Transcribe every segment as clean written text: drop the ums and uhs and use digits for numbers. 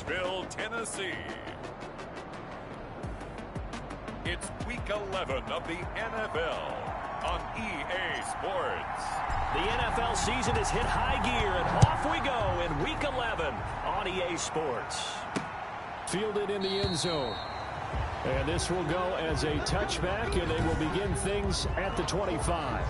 Nashville, Tennessee. It's Week 11 of the NFL on EA Sports. The NFL season has hit high gear, and off we go in Week 11 on EA Sports. Fielded in the end zone. And this will go as a touchback, and they will begin things at the 25.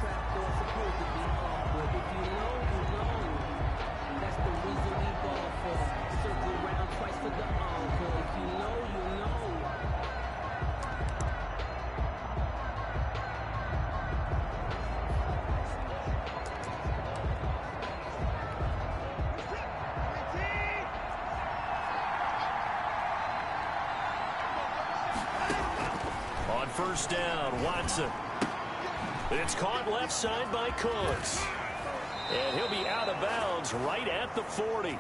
First down, Watson. It's caught left side by Cooks. And he'll be out of bounds right at the 40.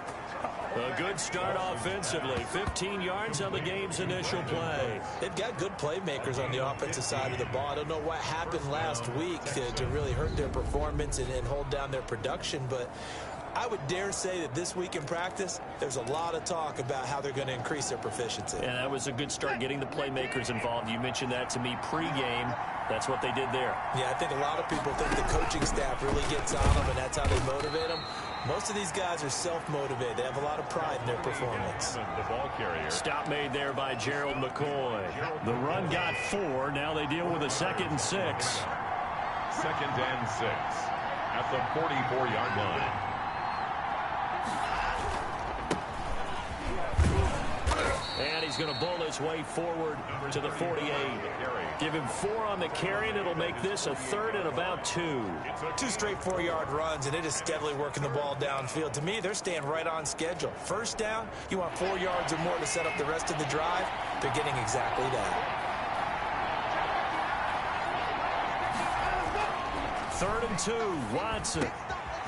A good start offensively. 15 yards on the game's initial play. They've got good playmakers on the offensive side of the ball. I don't know what happened last week to really hurt their performance and hold down their production, but I would dare say that this week in practice, there's a lot of talk about how they're going to increase their proficiency. And that was a good start, getting the playmakers involved. You mentioned that to me pregame. That's what they did there. Yeah, I think a lot of people think the coaching staff really gets on them, and that's how they motivate them. Most of these guys are self-motivated. They have a lot of pride in their performance. The ball carrier. Stop made there by Gerald McCoy. The run got 4. Now they deal with a 2nd and 6. 2nd and 6 at the 44-yard line. And he's going to bull his way forward to the 48. Give him 4 on the carry, and it'll make this a 3rd and about 2. 2 straight 4-yard runs, and it is steadily working the ball downfield. To me, they're staying right on schedule. First down, you want 4 yards or more to set up the rest of the drive. They're getting exactly that. 3rd and 2, Watson.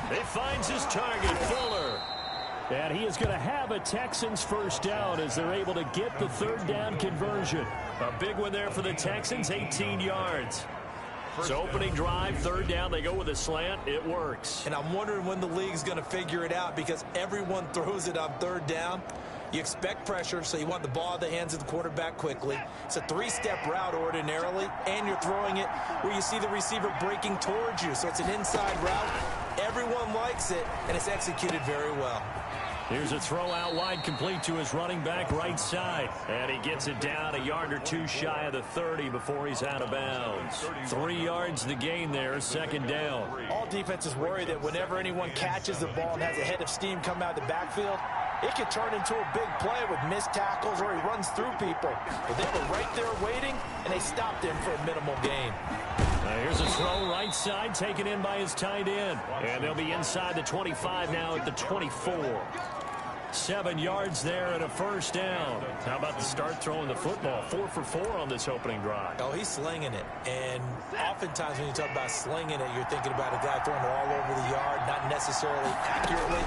He finds his target, Fuller. And he is going to have a Texans first down as they're able to get the 3rd down conversion. A big one there for the Texans, 18 yards. So opening drive, 3rd down, they go with a slant. It works. And I'm wondering when the league's going to figure it out, because everyone throws it on 3rd down. You expect pressure, so you want the ball in the hands of the quarterback quickly. It's a 3-step route ordinarily, and you're throwing it where you see the receiver breaking towards you. So it's an inside route. Everyone likes it, and it's executed very well. Here's a throw out wide, complete to his running back right side. And he gets it down a yard or 2 shy of the 30 before he's out of bounds. 3 yards the gain there, 2nd down. All defenses worry that whenever anyone catches the ball and has a head of steam come out of the backfield, it can turn into a big play with missed tackles or he runs through people. But they were right there waiting, and they stopped him for a minimal gain. Here's a throw right side, taken in by his tight end. And they'll be inside the 25 now at the 24. 7 yards there and a first down. How about the start throwing the football? 4 for 4 on this opening drive. Oh, he's slinging it. And oftentimes when you talk about slinging it, you're thinking about a guy throwing it all over the yard, not necessarily accurately.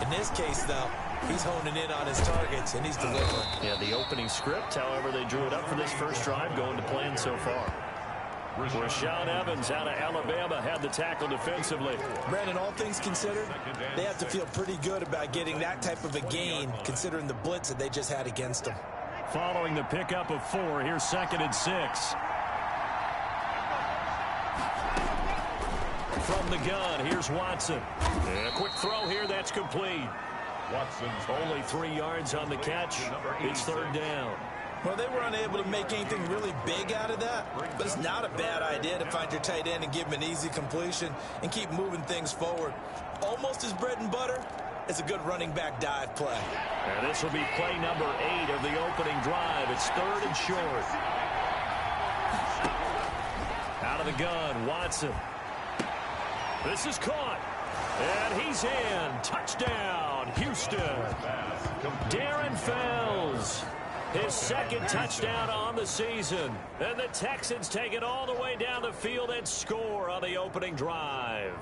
In this case, though, he's honing in on his targets, and he's delivering. Yeah, the opening script, however, they drew it up for this first drive, going to plan so far. Rashaan Evans out of Alabama had the tackle defensively. Brandon, all things considered, they have to feel pretty good about getting that type of a gain, considering the blitz that they just had against them. Following the pickup of 4, here's 2nd and 6. From the gun, here's Watson. And a quick throw here, that's complete. Watson's only 3 yards on the catch. It's 3rd down. Well, they were unable to make anything really big out of that, but it's not a bad idea to find your tight end and give him an easy completion and keep moving things forward. Almost as bread and butter as a good running back dive play. And this will be play number 8 of the opening drive. It's 3rd and short. Out of the gun, Watson. This is caught. And he's in. Touchdown, Houston. Darren Fells. His 2nd touchdown on the season. And the Texans take it all the way down the field and score on the opening drive.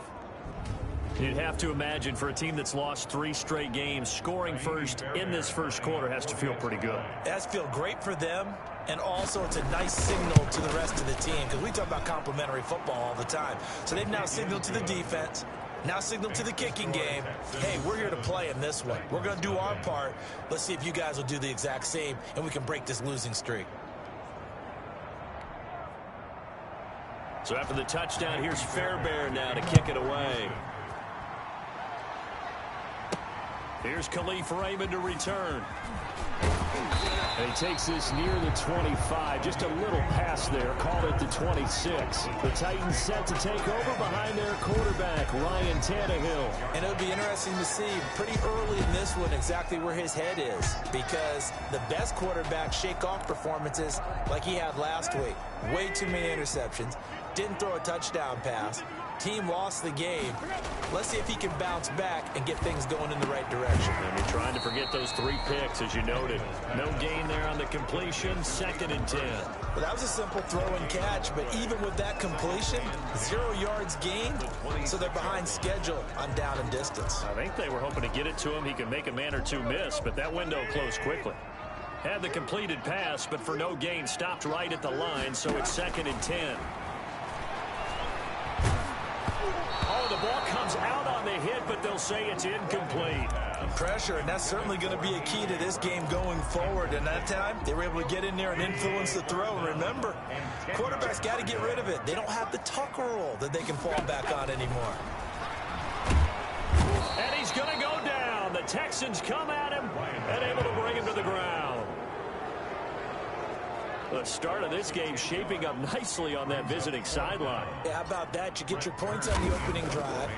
You'd have to imagine for a team that's lost 3 straight games, scoring first in this first quarter has to feel pretty good. It has to feel great for them, and also it's a nice signal to the rest of the team, because we talk about complimentary football all the time. So they've now signaled to the defense, Now signal to the kicking game, hey, we're here to play in this one. We're going to do our part. Let's see if you guys will do the exact same, and we can break this losing streak. So after the touchdown, here's Fairbairn now to kick it away. Here's Khalif Raymond to return. And he takes this near the 25. Just a little pass there. Called it the 26. The Titans set to take over behind their quarterback, Ryan Tannehill. And it'll be interesting to see pretty early in this one exactly where his head is, because the best quarterbacks shake off performances like he had last week. Way too many interceptions. Didn't throw a touchdown pass. Team lost the game. Let's see if he can bounce back and get things going in the right direction. And you're trying to forget those 3 picks, as you noted. No gain there on the completion, 2nd and 10. Well, that was a simple throw and catch, but even with that completion, 0 yards gained, so they're behind schedule on down and distance. I think they were hoping to get it to him. He could make a man or two miss, but that window closed quickly. Had the completed pass, but for no gain, stopped right at the line, so it's 2nd and 10. Oh, the ball comes out on the hit, but they'll say it's incomplete. Pressure, and that's certainly going to be a key to this game going forward. And that time, they were able to get in there and influence the throw. And remember, quarterbacks got to get rid of it. They don't have the tuck rule that they can fall back on anymore. And he's going to go down. The Texans come at him and able to bring him to the ground. The start of this game shaping up nicely on that visiting sideline. Yeah, how about that? You get your points on the opening drive.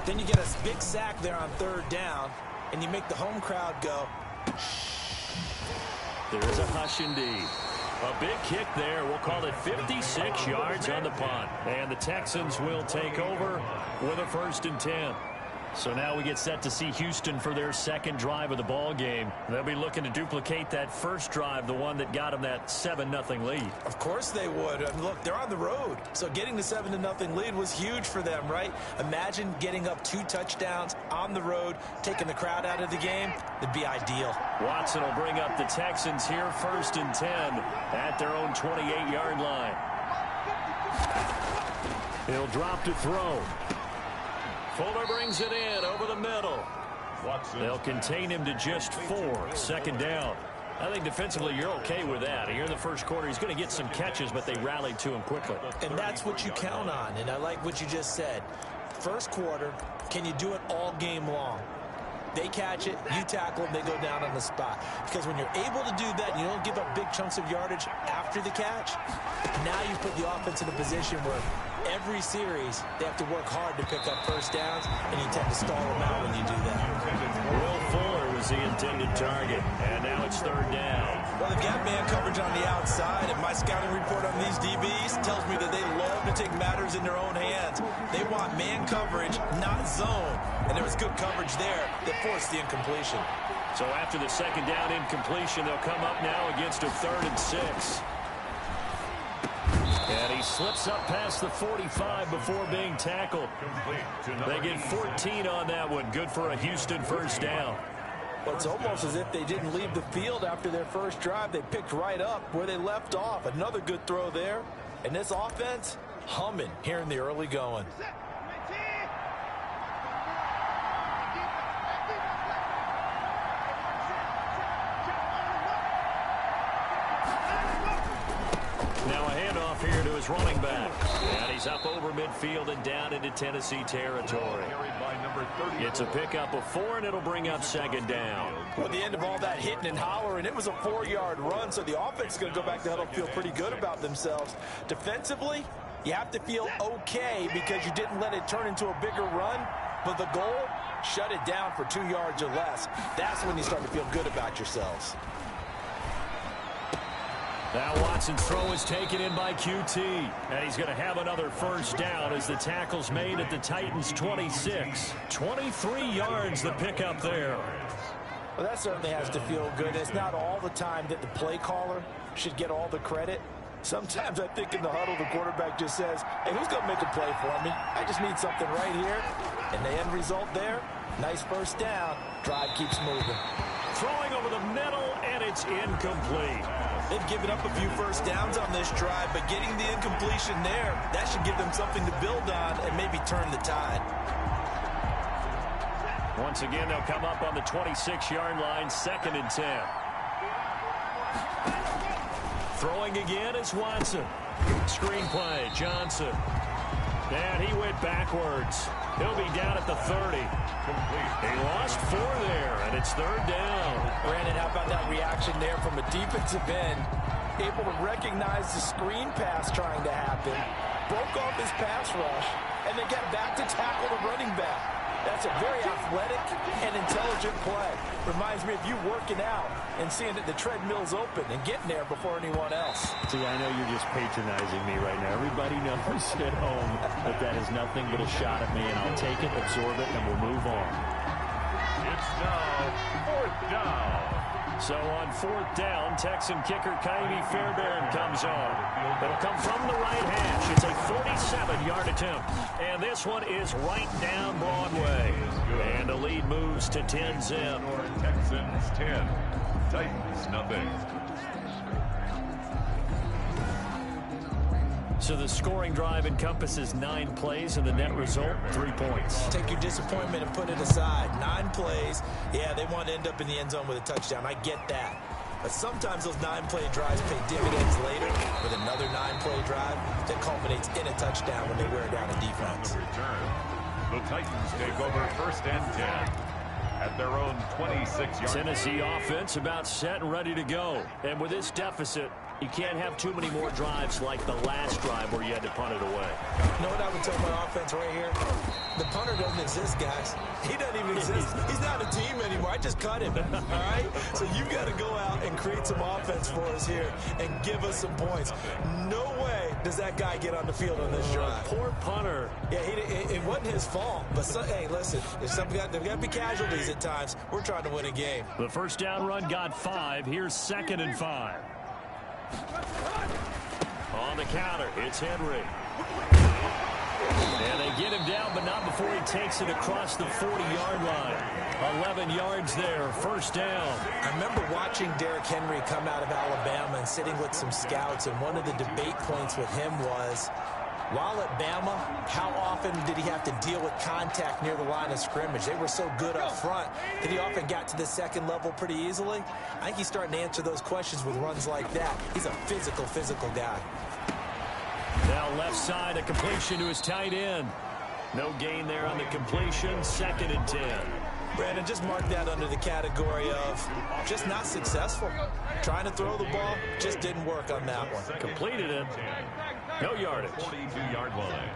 Then you get a big sack there on 3rd down. And you make the home crowd go. There is a hush indeed. A big kick there. We'll call it 56 yards on the punt. And the Texans will take over with a 1st and 10. So now we get set to see Houston for their 2nd drive of the ball game. They'll be looking to duplicate that first drive, the one that got them that 7-0 lead. Of course they would. I mean, look, they're on the road. So getting the 7-0 lead was huge for them, right? Imagine getting up 2 touchdowns on the road, taking the crowd out of the game. It'd be ideal. Watson will bring up the Texans here, 1st and 10 at their own 28-yard line. He'll drop to throw. Fuller brings it in over the middle. They'll contain him to just 4. 2nd down. I think defensively you're okay with that. Here in the first quarter, he's going to get some catches, but they rallied to him quickly. And that's what you count on, and I like what you just said. First quarter, can you do it all game long? They catch it, you tackle them, they go down on the spot. Because when you're able to do that, and you don't give up big chunks of yardage after the catch, now you put the offense in a position where every series they have to work hard to pick up 1st downs, and you tend to stall them out when you do that. Will Fuller was the intended target, and now it's 3rd down. Well, they've got man coverage on the outside, and my scouting report on these DBs tells me that they love to take matters in their own hands. They want man coverage, not zone, and there was good coverage there that forced the incompletion. So after the 2nd down incompletion, they'll come up now against a 3rd and 6. And he slips up past the 45 before being tackled. They get 14 on that one. Good for a Houston 1st down. Well, it's almost as if they didn't leave the field after their first drive. They picked right up where they left off. Another good throw there. And this offense, humming here in the early going. Now a handoff here to his running back. And he's up over midfield and down into Tennessee territory. It's a pickup of 4, and it'll bring up 2nd down. Well, at the end of all that hitting and hollering, it was a 4-yard run, so the offense is going to go back to huddle, feel pretty good about themselves. Defensively, you have to feel okay because you didn't let it turn into a bigger run, but the goal, shut it down for 2 yards or less. That's when you start to feel good about yourselves. Now Watson's throw is taken in by QT. And he's going to have another 1st down as the tackle's made at the Titans' 26. 23 yards the pickup there. Well, that certainly has to feel good. It's not all the time that the play caller should get all the credit. Sometimes I think in the huddle, the quarterback just says, hey, who's going to make a play for me? I just need something right here. And the end result there, nice 1st down. Drive keeps moving. Throwing over the middle, and it's incomplete. They've given up a few 1st downs on this drive, but getting the incompletion there, that should give them something to build on and maybe turn the tide. Once again, they'll come up on the 26-yard line, 2nd and 10. Throwing again is Watson. Screen play, Johnson. And he went backwards. He'll be down at the 30. He lost 4 there, and it's 3rd down. Brandon, how about that reaction there from a defensive end? Able to recognize the screen pass trying to happen, broke off his pass rush, and then got back to tackle the running back. That's a very athletic and intelligent play. Reminds me of you working out and seeing that the treadmill's open and getting there before anyone else. See, I know you're just patronizing me right now. Everybody knows at home that that is nothing but a shot at me, and I'll take it, absorb it, and we'll move on. It's now 4th down. So on 4th down, Texan kicker Kaimi Fairbairn comes on. It'll come from the right hash. It's a 47-yard attempt. And this one is right down Broadway. And the lead moves to 10-zip. Texans 10, Titans nothing. So the scoring drive encompasses 9 plays, and the net result, 3 points. Take your disappointment and put it aside. 9 plays. Yeah, they want to end up in the end zone with a touchdown. I get that. But sometimes those 9-play drives pay dividends later with another 9-play drive that culminates in a touchdown when they wear down a defense. On the return, the Titans take over 1st and 10 at their own 26-yard. Tennessee offense about set and ready to go. And with this deficit, you can't have too many more drives like the last drive where you had to punt it away. You know what I would tell my offense right here? The punter doesn't exist, guys. He doesn't even exist. He's not a team anymore. I just cut him, all right? So you got to go out and create some offense for us here and give us some points. No way does that guy get on the field on this drive. Poor punter. Yeah, it wasn't his fault. But, hey, listen, there's got to be casualties at times. We're trying to win a game. The first down run got 5. Here's 2nd and 5. On the counter, it's Henry. And they get him down, but not before he takes it across the 40-yard line. 11 yards there, 1st down. I remember watching Derrick Henry come out of Alabama and sitting with some scouts, and one of the debate points with him was, while at Bama, how often did he have to deal with contact near the line of scrimmage? They were so good up front that he often got to the 2nd level pretty easily. I think he's starting to answer those questions with runs like that. He's a physical guy. Now left side, a completion to his tight end. No gain there on the completion, 2nd and 10. Brandon, just mark that under the category of just not successful. Trying to throw the ball, just didn't work on that one. Completed it. No yardage. 42-yard line.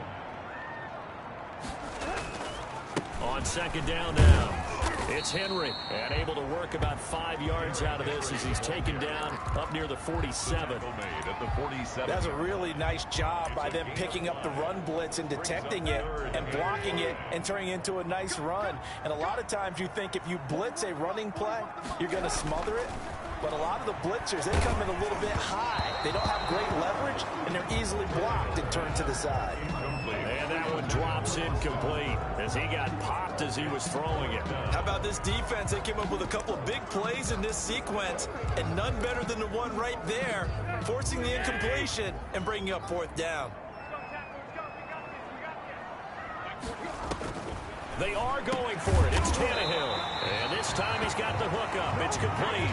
On 2nd down now, it's Henry. And able to work about 5 yards out of this as he's taken down up near the 47. At the 47. That's a really nice job by them picking up the run blitz and detecting it and blocking it and turning it into a nice run. And a lot of times you think if you blitz a running play, you're going to smother it. But a lot of the blitzers, they come in a little bit high. They don't have great leverage, and they're easily blocked and turned to the side. And that one drops incomplete as he got popped as he was throwing it. How about this defense? They came up with a couple of big plays in this sequence, and none better than the one right there, forcing the incompletion and bringing up 4th down. They are going for it. It's Tannehill. And this time he's got the hook up. It's complete.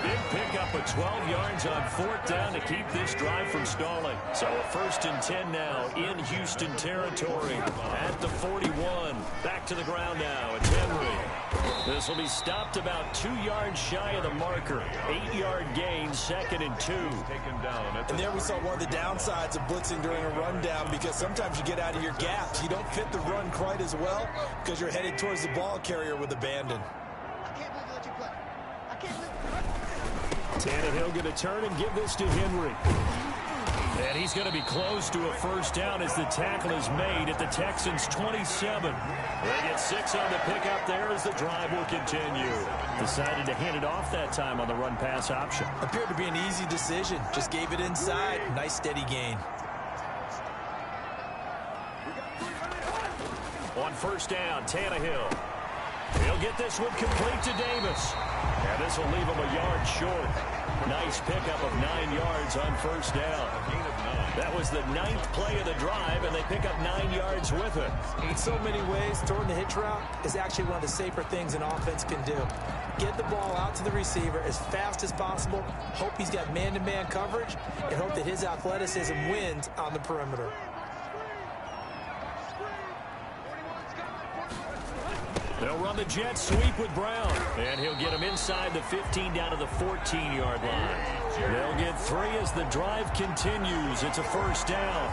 Big pickup of 12 yards on 4th down to keep this drive from stalling. So a 1st and 10 now in Houston territory at the 41. Back to the ground now. It's Henry. This will be stopped about 2 yards shy of the marker. 8-yard gain, 2nd and 2. Taken down. And there we saw one of the downsides of blitzing during a rundown, because sometimes you get out of your gaps. You don't fit the run quite as well because you're headed towards the ball carrier with abandon. Tannehill going to turn and give this to Henry. And he's going to be close to a 1st down as the tackle is made at the Texans' 27. They get 6 on the pickup there as the drive will continue. Decided to hand it off that time on the run-pass option. Appeared to be an easy decision. Just gave it inside. Nice steady gain. On 1st down, Tannehill. He'll get this one complete to Davis. And this will leave him a yard short. Nice pickup of 9 yards on first down. That was the 9th play of the drive, and they pick up 9 yards with it. In so many ways, throwing the hitch route is actually one of the safer things an offense can do. Get the ball out to the receiver as fast as possible, hope he's got man-to-man coverage, and hope that his athleticism wins on the perimeter. They'll run the jet sweep with Brown, and he'll get him inside the 15 down to the 14-yard line. They'll get 3 as the drive continues. It's a first down.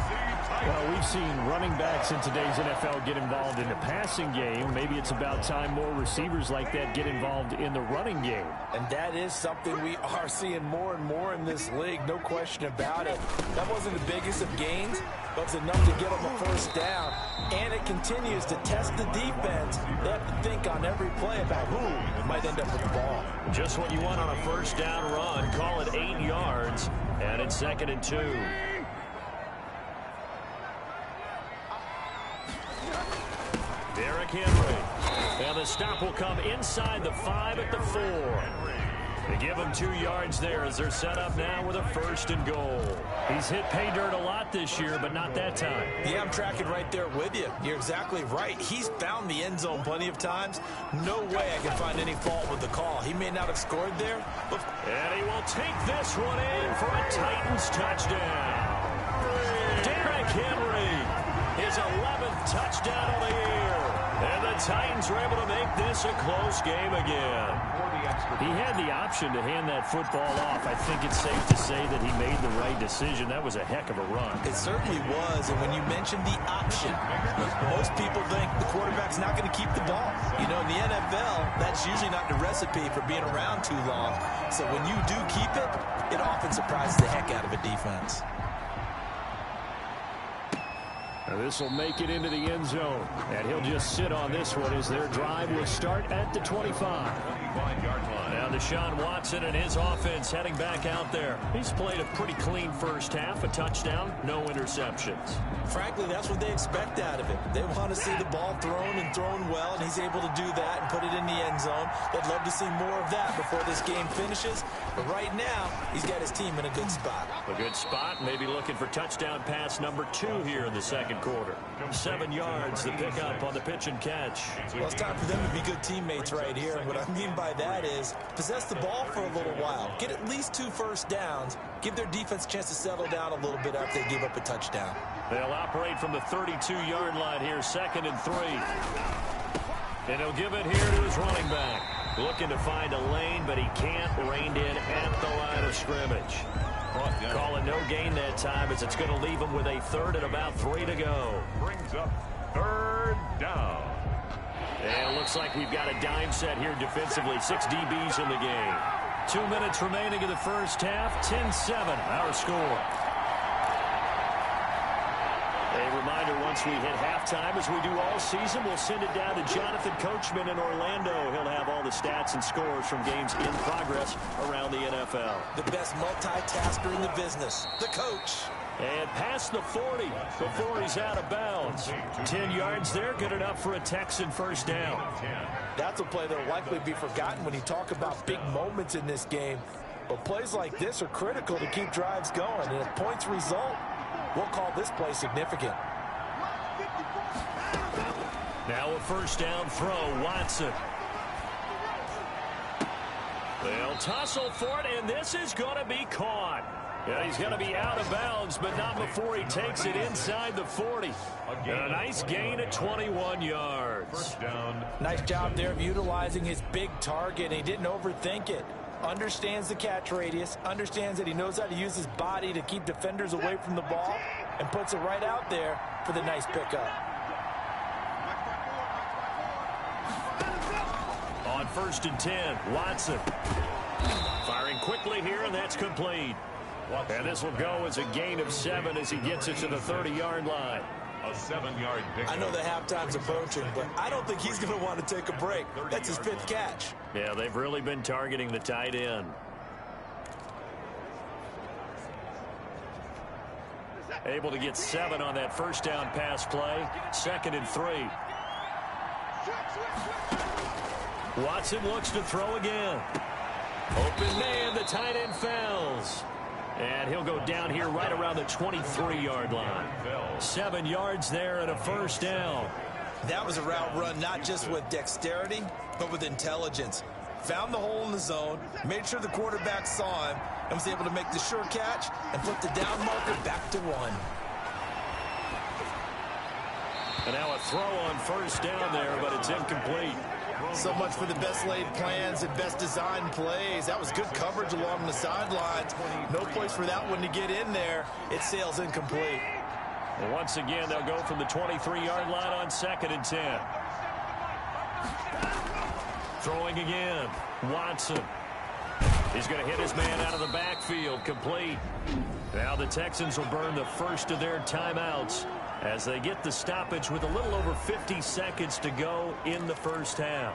Well, we've seen running backs in today's NFL get involved in the passing game. Maybe it's about time more receivers like that get involved in the running game. And that is something we are seeing more and more in this league, no question about it. That wasn't the biggest of gains, but it's enough to get them a first down. And it continues to test the defense. They have to think on every play about who might end up with the ball. Just what you want on a first down run. Call it 8 yards, and it's 2nd and 2. Derrick Henry. And the stop will come inside the 5 at the 4. They give him 2 yards there as they're set up now with a 1st and goal. He's hit pay dirt a lot this year, but not that time. Yeah, I'm tracking right there with you. You're exactly right. He's found the end zone plenty of times. No way I can find any fault with the call. He may not have scored there, but... And he will take this one in for a Titans touchdown. Derrick Henry, his 11th touchdown of the year. And the Titans were able to make this a close game again. He had the option to hand that football off. I think it's safe to say that he made the right decision. That was a heck of a run. It certainly was, and when you mentioned the option, most people think the quarterback's not going to keep the ball. You know, in the NFL, that's usually not the recipe for being around too long. So when you do keep it, it often surprises the heck out of a defense. This will make it into the end zone, and he'll just sit on this one as their drive will start at the 25. Now Deshaun Watson and his offense heading back out there. He's played a pretty clean first half, a touchdown, no interceptions. Frankly, that's what they expect out of him. They want to see the ball thrown and thrown well, and he's able to do that and put it in the end zone. They'd love to see more of that before this game finishes, but right now, he's got his team in a good spot. A good spot, maybe looking for touchdown pass number 2 here in the second quarter. 7 yards, the pickup on the pitch and catch. Well, it's time for them to be good teammates right here. And what I mean by that is possess the ball for a little while. Get at least 2 first downs. Give their defense a chance to settle down a little bit after they give up a touchdown. They'll operate from the 32-yard line here, 2nd and 3. And he'll give it here to his running back. Looking to find a lane, but he can't. Reined in at the line of scrimmage. Calling no gain that time as it's going to leave him with a 3rd and about 3 to go. Brings up 3rd down. And it looks like we've got a dime set here defensively. 6 DBs in the game. 2 minutes remaining in the first half. 10-7, our score. A reminder, once we hit halftime, as we do all season, we'll send it down to Jonathan Coachman in Orlando. He'll have all the stats and scores from games in progress around the NFL. The best multitasker in the business, the coach. And past the 40 before he's out of bounds. 10 yards there, good enough for a Texan first down. That's a play that will likely be forgotten when you talk about big moments in this game. But plays like this are critical to keep drives going. And if points result, we'll call this play significant. Now a first down throw, Watson. They'll tussle for it, and this is going to be caught. Yeah, he's going to be out of bounds, but not before he takes it inside the 40. And a nice gain at 21 yards. First down. Nice job there of utilizing his big target. He didn't overthink it. Understands the catch radius, understands that he knows how to use his body to keep defenders away from the ball, and puts it right out there for the nice pickup. On 1st and 10, Watson. Firing quickly here, and that's complete. And this will go as a gain of 7 as he gets it to the 30-yard line. A 7-yard pickup. I know the halftime's approaching, but I don't think he's going to want to take a break. That's his 5th catch. Yeah, they've really been targeting the tight end. Able to get 7 on that first down pass play. 2nd and 3. Watson looks to throw again. Open man, the tight end Fells. And he'll go down here right around the 23-yard line. 7 yards there and a first down. That was a route run not just with dexterity, but with intelligence. Found the hole in the zone, made sure the quarterback saw him, and was able to make the sure catch and put the down marker back to 1. And now a throw on first down there, but it's incomplete. So much for the best laid plans and best designed plays. That was good coverage along the sidelines. No place for that one to get in there. It sails incomplete. And once again, they'll go from the 23-yard line on 2nd and 10. Throwing again. Watson. He's going to hit his man out of the backfield. Complete. Now the Texans will burn the first of their timeouts as they get the stoppage with a little over 50 seconds to go in the first half.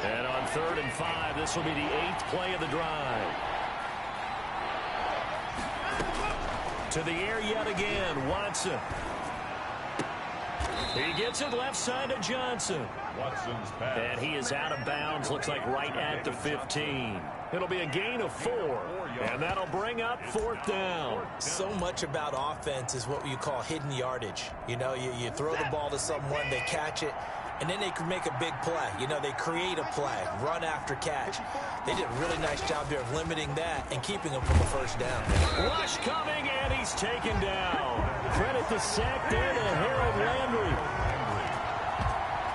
And on 3rd and 5, this will be the 8th play of the drive. To the air yet again, Watson. He gets it left side to Johnson. Watson's pass. And he is out of bounds, looks like right at the 15. It'll be a gain of 4, and that'll bring up 4th down. So much about offense is what you call hidden yardage. You know, you throw the ball to someone, they catch it, and then they can make a big play. You know, they create a play, run after catch. They did a really nice job there of limiting that and keeping them from the first down. Rush coming, and he's taken down. Credit the sack there to Harold Landry.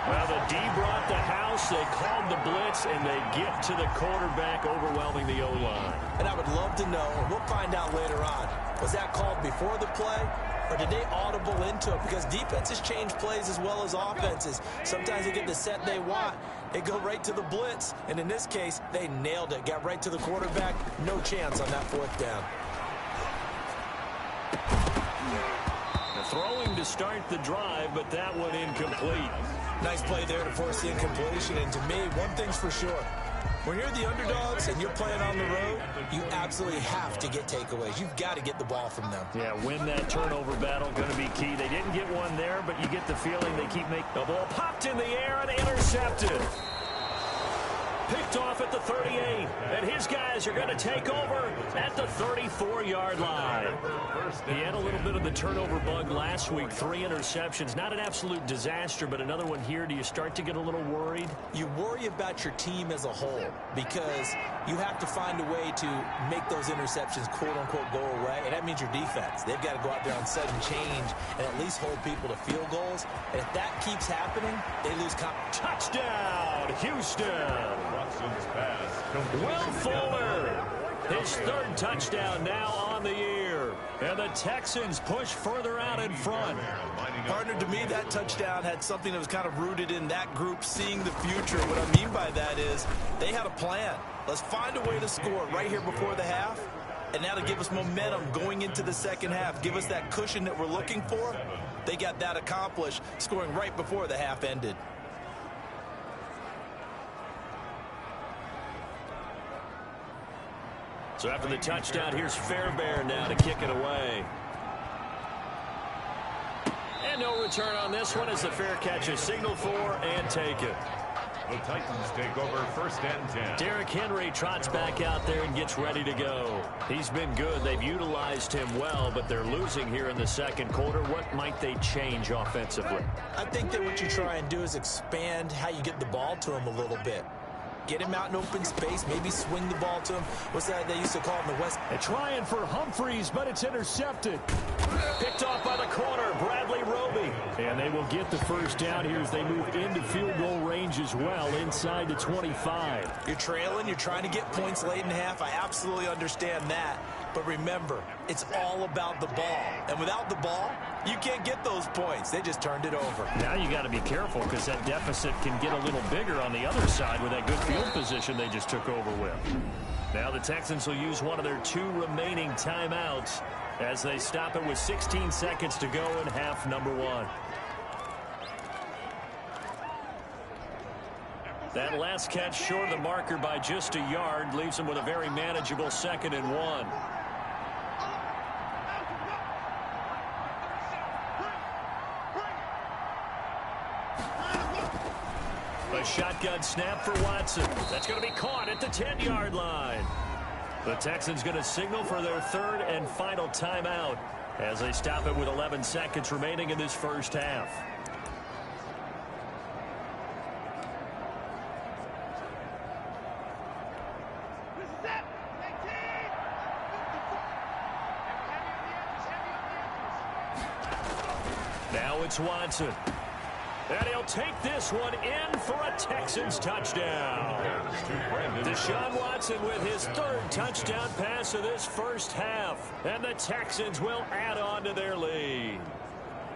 Well, the D brought the house, they called the blitz, and they get to the quarterback, overwhelming the O-line. And I would love to know, and we'll find out later on, was that called before the play, or did they audible into it? Because defenses change plays as well as offenses. Sometimes they get the set they want. They go right to the blitz, and in this case, they nailed it. Got right to the quarterback. No chance on that 4th down. Throwing to start the drive, but that one incomplete. Nice play there to force the incompletion. And to me, one thing's for sure. When you're the underdogs and you're playing on the road, you absolutely have to get takeaways. You've got to get the ball from them. Yeah, win that turnover battle, going to be key. They didn't get one there, but you get the feeling they keep making the ball popped in the air and intercepted. Picked off at the 38, and his guys are going to take over at the 34-yard line. He had a little bit of the turnover bug last week, 3 interceptions. Not an absolute disaster, but another one here. Do you start to get a little worried? You worry about your team as a whole because you have to find a way to make those interceptions, quote-unquote, go away, and that means your defense. They've got to go out there on sudden change and at least hold people to field goals. And if that keeps happening, they lose confidence. Touchdown, Houston! Will Fuller, his 3rd touchdown now on the year. And the Texans push further out in front. Partner, to me, that touchdown had something that was kind of rooted in that group seeing the future. What I mean by that is they had a plan. Let's find a way to score right here before the half, and that'll give us momentum going into the second half. Give us that cushion that we're looking for. They got that accomplished, scoring right before the half ended. So after the touchdown, here's Fairbairn now to kick it away. And no return on this one as the fair catch is signaled for and taken. The Titans take over 1st and 10. Derrick Henry trots back out there and gets ready to go. He's been good. They've utilized him well, but they're losing here in the second quarter. What might they change offensively? I think that what you try and do is expand how you get the ball to him a little bit. Get him out in open space, maybe swing the ball to him. What's that they used to call in the West? They're trying for Humphreys, but it's intercepted. Picked off by the corner, Bradley Roby. And they will get the first down here as they move into field goal range as well, inside the 25. You're trailing, you're trying to get points late in half. I absolutely understand that. But remember, it's all about the ball. And without the ball, you can't get those points. They just turned it over. Now you got to be careful because that deficit can get a little bigger on the other side with that good field position they just took over with. Now the Texans will use one of their 2 remaining timeouts as they stop it with 16 seconds to go in half number 1. That last catch short of the marker by just a yard leaves them with a very manageable 2nd and 1. A shotgun snap for Watson. That's going to be caught at the 10-yard line. The Texans going to signal for their third and final timeout as they stop it with 11 seconds remaining in this first half. Now it's Watson. And he'll take this one in for a Texans touchdown. Deshaun Watson with his third touchdown pass of this first half. And the Texans will add on to their lead.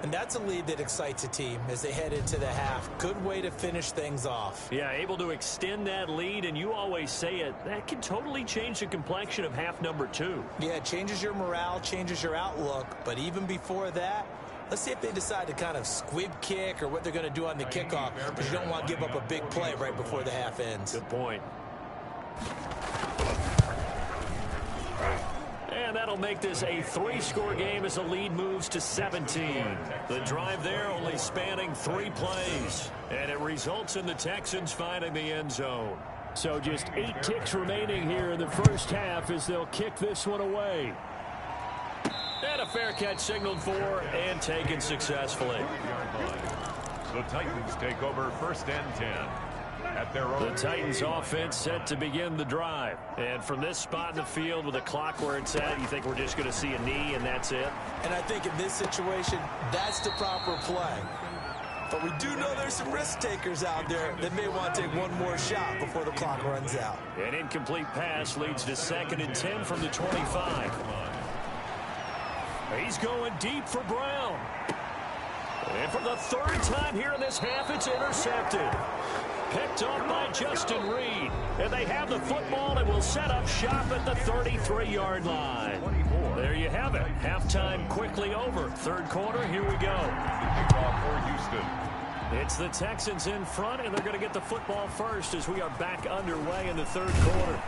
And that's a lead that excites a team as they head into the half. Good way to finish things off. Yeah, able to extend that lead, and you always say it, that can totally change the complexion of half number 2. Yeah, it changes your morale, changes your outlook. But even before that, let's see if they decide to kind of squib kick or what they're going to do on the kickoff, because you don't want to give up a big play right before the half ends. Good point. And that'll make this a 3-score game as the lead moves to 17. The drive there only spanning 3 plays. And it results in the Texans finding the end zone. So just 8 ticks remaining here in the first half as they'll kick this one away. And a fair catch signaled for and taken successfully. The Titans take over first and 10. At their own. The Titans offense set to begin the drive. And from this spot in the field with the clock where it's at, you think we're just going to see a knee and that's it? And I think in this situation, that's the proper play. But we do know there's some risk takers out there that may want to take one more shot before the clock runs out. An incomplete pass leads to 2nd and 10 from the 25. He's going deep for Brown. And for the 3rd time here in this half, it's intercepted. Picked up by Justin Reed. And they have the football and will set up shop at the 33-yard line. There you have it. Halftime quickly over. 3rd quarter, here we go. Kickoff for Houston. It's the Texans in front, and they're going to get the football first as we are back underway in the 3rd quarter.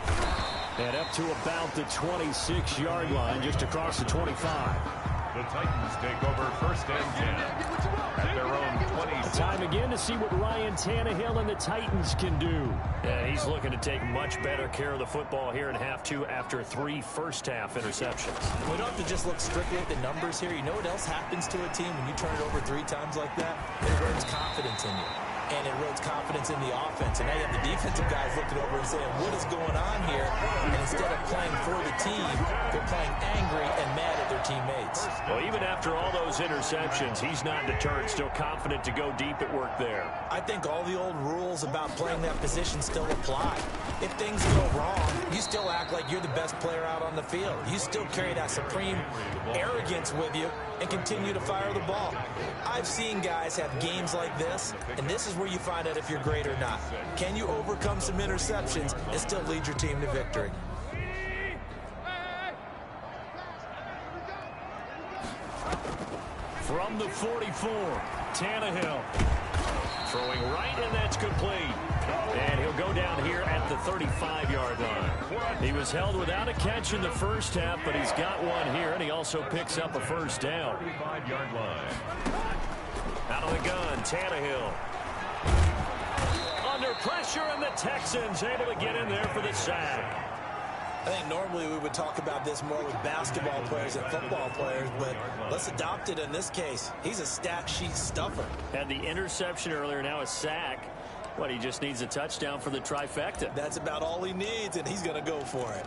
And up to about the 26-yard line, just across the 25. The Titans take over first and 10 at their own 20. Time again to see what Ryan Tannehill and the Titans can do. Yeah, he's looking to take much better care of the football here in half 2 after 3 first-half interceptions. We don't have to just look strictly at the numbers here. You know what else happens to a team when you turn it over 3 times like that? It erodes confidence in you. And it erodes confidence in the offense. And now you have the defensive guys looking over and saying, what is going on here? And instead of playing for the team, they're playing angry and mad at their teammates. Well, even after all those interceptions, he's not deterred, still confident to go deep at work there. I think all the old rules about playing that position still apply. If things go wrong, you still act like you're the best player out on the field. You still carry that supreme arrogance with you and continue to fire the ball. I've seen guys have games like this, and this is where you find out if you're great or not. Can you overcome some interceptions and still lead your team to victory? From the 44, Tannehill throwing right, and that's complete. And he'll go down here at the 35-yard line. He was held without a catch in the first half, but he's got one here, and he also picks up a first down. 35-yard line. Out of the gun, Tannehill. Under pressure, and the Texans able to get in there for the sack. I think normally we would talk about this more with basketball players than football players, but let's adopt it in this case. He's a stat sheet stuffer. Had the interception earlier, now a sack. What, he just needs a touchdown for the trifecta. That's about all he needs, and he's going to go for it.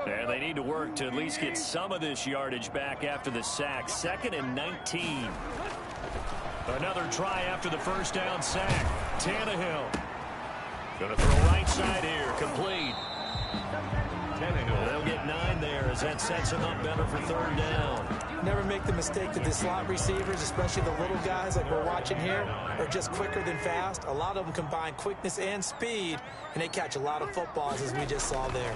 And they need to work to at least get some of this yardage back after the sack. 2nd and 19. Another try after the first down sack. Tannehill. Going to throw right side here. Complete. Tannehill. They'll get 9 there as that sets him up better for 3rd down. Never make the mistake that the slot receivers, especially the little guys like we're watching here, are just quicker than fast. A lot of them combine quickness and speed, and they catch a lot of footballs as we just saw there.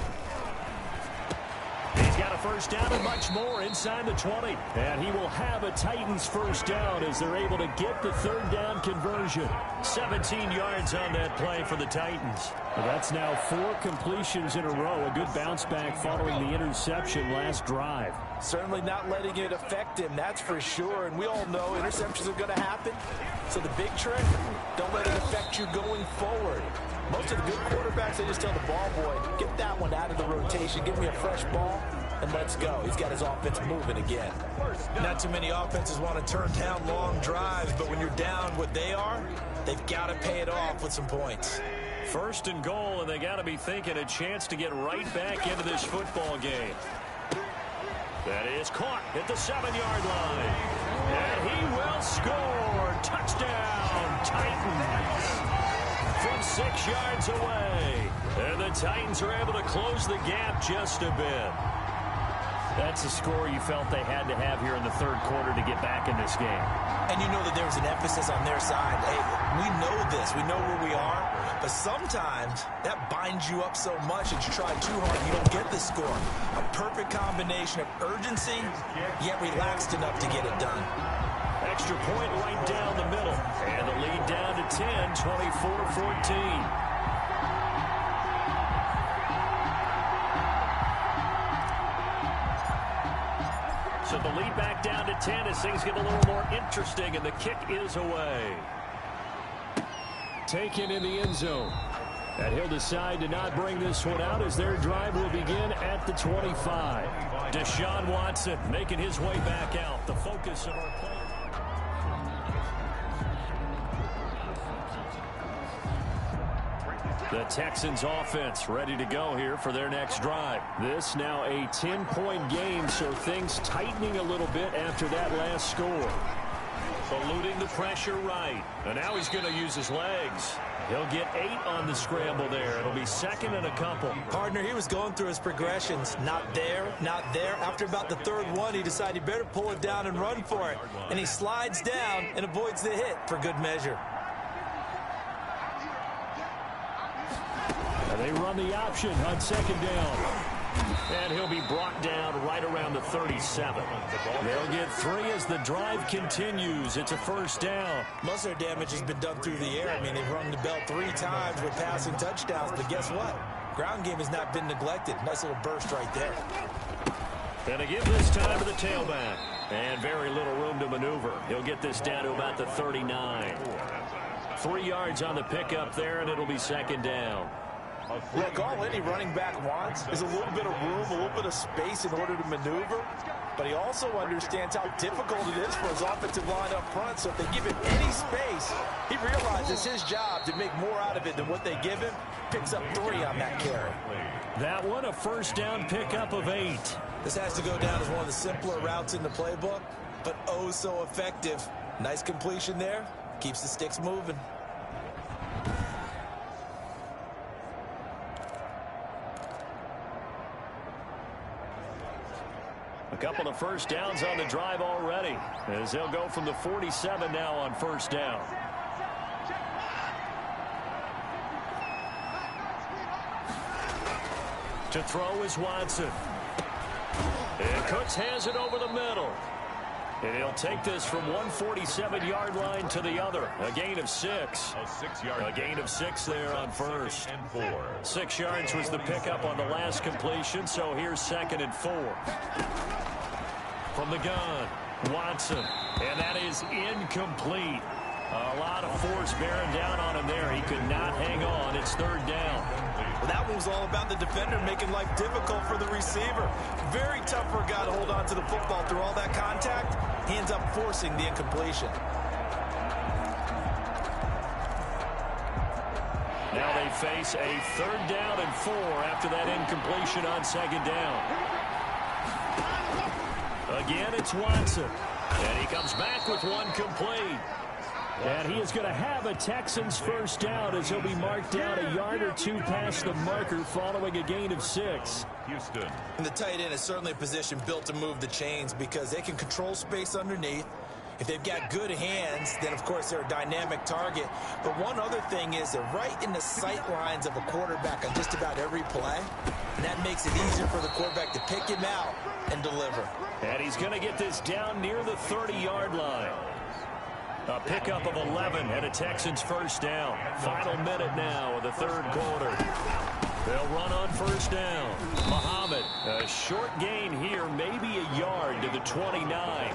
He's got a first down and much more inside the 20. And he will have a Titans first down as they're able to get the third down conversion. 17 yards on that play for the Titans. Well, that's now 4 completions in a row. A good bounce back following the interception last drive. Certainly not letting it affect him, that's for sure. And we all know interceptions are going to happen. So the big trick, don't let it affect you going forward. Most of the good quarterbacks, they just tell the ball boy, get that one out of the rotation, give me a fresh ball, and let's go. He's got his offense moving again. Not too many offenses want to turn down long drives, but when you're down what they are, they've got to pay it off with some points. First and goal, and they got to be thinking a chance to get right back into this football game. That is caught at the 7-yard line. And he will score. Touchdown, Titans. From 6 yards away. And the Titans are able to close the gap just a bit. That's a score you felt they had to have here in the third quarter to get back in this game. And you know that there was an emphasis on their side. Hey, we know this. We know where we are. But sometimes that binds you up so much that you try too hard, you don't get the score. A perfect combination of urgency, yet relaxed enough to get it done. Extra point right down the middle. And the lead down to 10, 24-14. So the lead back down to 10 as things get a little more interesting, and the kick is away. Taken in the end zone. And he'll decide to not bring this one out as their drive will begin at the 25. Deshaun Watson making his way back out. The focus of our play. The Texans offense ready to go here for their next drive. This now a 10-point game, so things tightening a little bit after that last score. Eluding the pressure right. And now he's going to use his legs. He'll get 8 on the scramble there. It'll be second and a couple. Partner, he was going through his progressions. Not there, not there. After about the third one, he decided he better pull it down and run for it. And he slides down and avoids the hit for good measure. And they run the option on second down. And he'll be brought down right around the 37. They'll get 3 as the drive continues. It's a first down. Most of their damage has been done through the air. I mean, they've rung the bell 3 times with passing touchdowns. But guess what? Ground game has not been neglected. Nice little burst right there. And they give this time to the tailback. And very little room to maneuver. He'll get this down to about the 39. 3 yards on the pickup there, and it'll be second down. Look, all any running back wants is a little bit of room, a little bit of space in order to maneuver. But he also understands how difficult it is for his offensive line up front. So if they give him any space, he realizes it's his job to make more out of it than what they give him. Picks up 3 on that carry. That one, a first down pickup of 8. This has to go down as one of the simpler routes in the playbook, but oh so effective. Nice completion there. Keeps the sticks moving. A couple of first downs on the drive already, as they'll go from the 47 now on first down. To throw is Watson. And Cooks has it over the middle. And he'll take this from 147-yard line to the other. A gain of 6. A gain of 6 there on first. 6 yards was the pickup on the last completion, so here's second and 4. From the gun, Watson. And that is incomplete. A lot of force bearing down on him there. He could not hang on. It's third down. Well, that one was all about the defender making life difficult for the receiver. Very tough for a guy to hold on to the football through all that contact. He ends up forcing the incompletion. Now they face a third down and 4 after that incompletion on second down. Again, it's Watson. And he comes back with one complete. And he is going to have a Texans first down as he'll be marked down a yard or 2 past the marker following a gain of 6. And the tight end is certainly a position built to move the chains because they can control space underneath. If they've got good hands, then, of course, they're a dynamic target. But one other thing is they're right in the sight lines of a quarterback on just about every play. And that makes it easier for the quarterback to pick him out and deliver. And he's going to get this down near the 30-yard line. A pickup of 11 and a Texans first down. Final minute now of the third quarter. They'll run on first down. Muhammad, a short gain here, maybe a yard to the 29.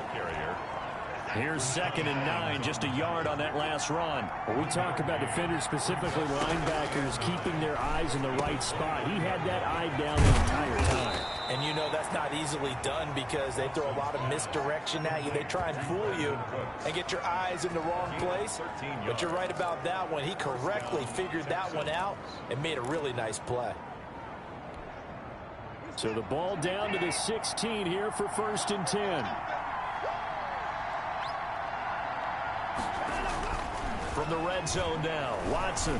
Here's 2nd and 9, just a yard on that last run. When we talk about defenders, specifically linebackers, keeping their eyes in the right spot, he had that eye down the entire time. And you know that's not easily done because they throw a lot of misdirection at you. They try and fool you and get your eyes in the wrong place. But you're right about that one. He correctly figured that one out and made a really nice play. So the ball down to the 16 here for 1st and 10. From the red zone now, Watson.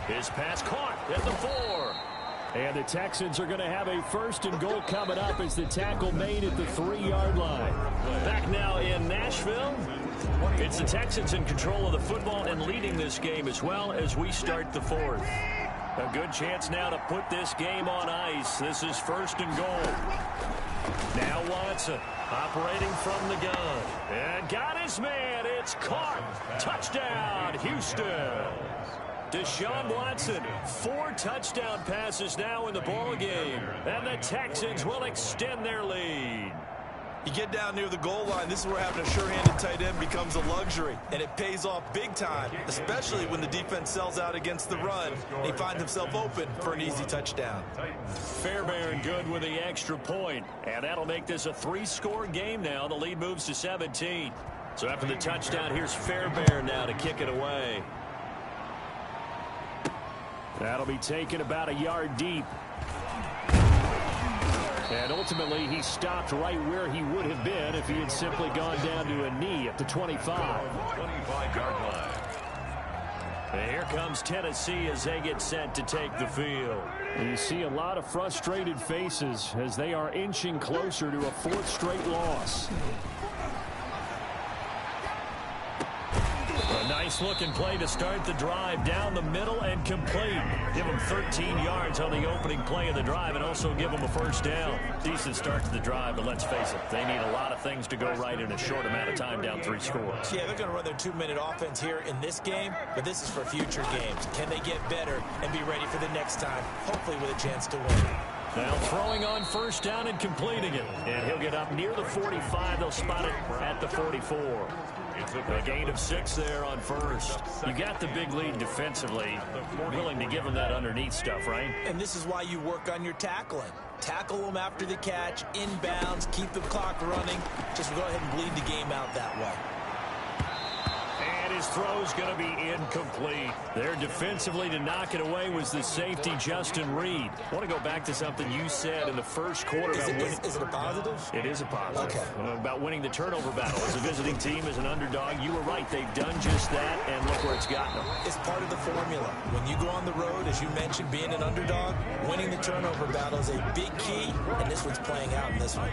His pass caught at the 4. And the Texans are going to have a 1st and goal coming up as the tackle made at the 3-yard line. Back now in Nashville. It's the Texans in control of the football and leading this game as well as we start the 4th. A good chance now to put this game on ice. This is 1st and goal. Now Watson operating from the gun. And got his man. It's caught. Touchdown, Houston. Deshaun Watson, 4 touchdown passes now in the ballgame. And the Texans will extend their lead. You get down near the goal line, this is where having a sure-handed tight end becomes a luxury. And it pays off big time, especially when the defense sells out against the run. He finds himself open for an easy touchdown. Fairbairn good with the extra point. And that'll make this a 3-score game now. The lead moves to 17. So after the touchdown, here's Fairbairn now to kick it away. That'll be taken about a yard deep. And ultimately, he stopped right where he would have been if he had simply gone down to a knee at the 25. 25-yard line. And here comes Tennessee as they get set to take the field. And you see a lot of frustrated faces as they are inching closer to a 4th straight loss. A nice-looking play to start the drive down the middle and complete. Give them 13 yards on the opening play of the drive and also give them a first down. Decent start to the drive, but let's face it, they need a lot of things to go right in a short amount of time down 3 scores. Yeah, they're going to run their 2-minute offense here in this game, but this is for future games. Can they get better and be ready for the next time, hopefully with a chance to win? Now throwing on first down and completing it. And he'll get up near the 45. They'll spot it at the 44. A gain of 6 there on first. You got the big lead defensively. Willing to give them that underneath stuff, right? And this is why you work on your tackling. Tackle them after the catch, inbounds, keep the clock running. Just go ahead and bleed the game out that way. And his throw's going to be incomplete. There defensively to knock it away was the safety, Justin Reed. I want to go back to something you said in the first quarter. Is it a positive? It is a positive. Okay. About winning the turnover battle. As a visiting team, as an underdog, you were right. They've done just that, and look where it's gotten them. It's part of the formula. When you go on the road, as you mentioned, being an underdog, winning the turnover battle is a big key, and this one's playing out in this one.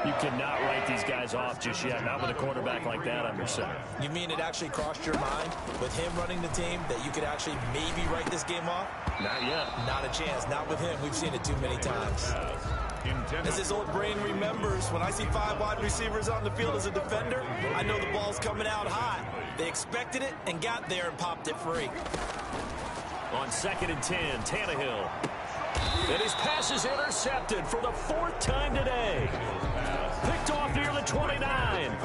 You cannot write these guys off just yet, not with a quarterback like that under center. You mean it actually crossed your mind with him running the team that you could actually maybe write this game off? Not yet. Not a chance. Not with him. We've seen it too many times. As his old brain remembers, when I see 5 wide receivers on the field as a defender, I know the ball's coming out hot. They expected it and got there and popped it free. On 2nd and 10, Tannehill. And his pass is intercepted for the 4th time today. Picked off near the 29.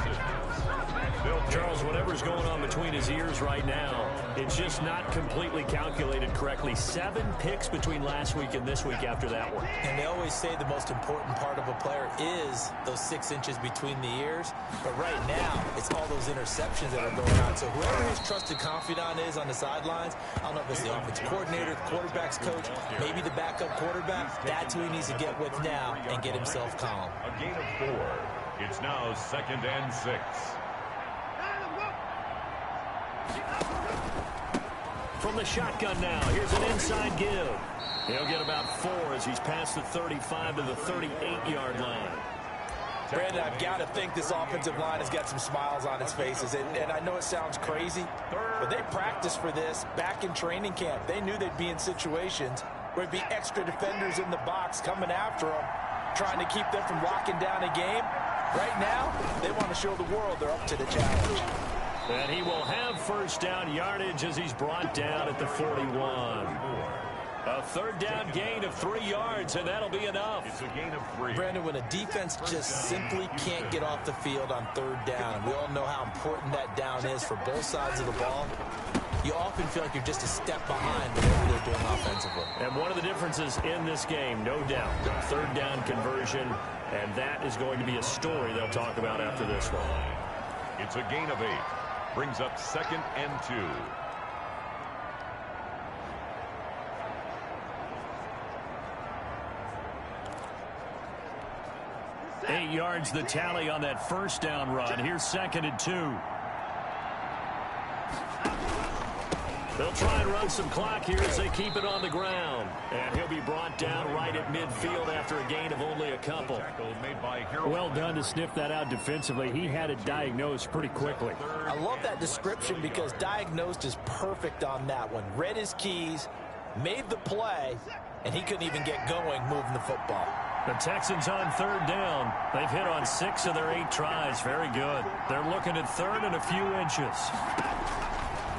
Charles, whatever's going on between his ears right now, it's just not completely calculated correctly. 7 picks between last week and this week after that one. And they always say the most important part of a player is those 6 inches between the ears. But right now, it's all those interceptions that are going on. So whoever his trusted confidant is on the sidelines, I don't know if it's the offensive coordinator, the quarterback's coach, maybe the backup quarterback, that's who he needs to get with now and get himself calm. A gain of 4. It's now 2nd and 6. From the shotgun now, here's an inside give. He'll get about 4 as he's past the 35 to the 38-yard line. Brandon, I've got to think this offensive line has got some smiles on its faces. And I know it sounds crazy, but they practiced for this back in training camp. They knew they'd be in situations where there'd be extra defenders in the box coming after them, trying to keep them from locking down a game. Right now, they want to show the world they're up to the challenge. And he will have first down yardage as he's brought down at the 41. A third down gain of 3 yards, and that'll be enough. It's a gain of 3. Brandon, when a defense just simply can't get off the field on third down, and we all know how important that down is for both sides of the ball, you often feel like you're just a step behind whatever they're doing offensively. And one of the differences in this game, no doubt, third down conversion, and that is going to be a story they'll talk about after this one. It's a gain of 8. Brings up 2nd and 2. 8 yards the tally on that first down run. Here's 2nd and 2. They'll try and run some clock here as they keep it on the ground. And he'll be brought down right at midfield after a gain of only a couple. Well done to sniff that out defensively. He had it diagnosed pretty quickly. I love that description because diagnosed is perfect on that one. Read his keys, made the play, and he couldn't even get going moving the football. The Texans on third down. They've hit on 6 of their 8 tries. Very good. They're looking at third and a few inches.